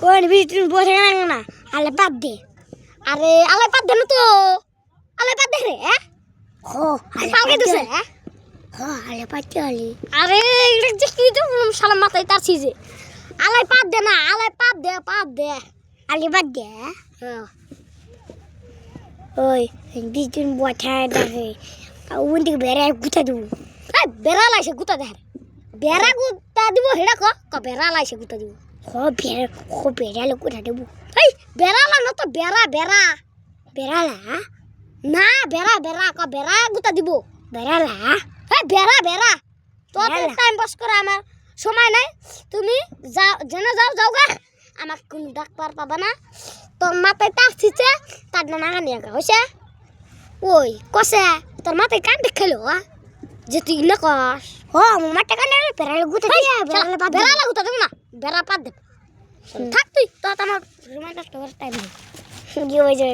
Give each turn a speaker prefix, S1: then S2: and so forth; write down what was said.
S1: ওই বিটুন বসে না আলে বাদ দে
S2: আরে আলাই পাত দেন তো আলাই পাত দে রে
S1: হো আলে
S2: পালকে
S1: বাদ
S2: দিছে
S1: দে হো আলে বাদ দে আলে
S2: আরে এটা যে কি তো শালা মাথায় তার ছিজে আলাই পাত দে না আলাই পাত দে
S1: আলে বাদ দে
S2: হ্যাঁ
S1: ওই বিটুন বসে দেখে ওন দিকে বেড়ে গুতা দেবো
S2: এই বেড়া লাইছে গুতা দে বেড়া গুতা দিব হেডা ক বেড়া লাইছে গুতা দিব
S1: হো বেড়ালে গুতা দেবো
S2: এই বেড়া লা না তো বেড়া
S1: বেড়ালা
S2: না বেড়া ক বেড়া গুতা দিব
S1: বেড়ালা
S2: এই বেড়া তো
S1: বেড়া।
S2: টাইম পাস করে আমার সময় নাই তুমি যাও যাও গা আমার কোন ডাক্তার পাবা না তোর মাথায় তার ছিছে তার না নিয়ে গা হইছে ওই কসে তোর মাথায় কান দেখালো যে তুই না কস
S1: হো মাঠে কানে বেড়ালে গুতা দিয়ে বেড়ালে বাদ দে
S2: বেড়া লাগুতা দেব না বেড়া পাত দে থাক তুই তো আমার
S1: রুমাল কষ্ট করে টাইম নেই কি হয়ে যায়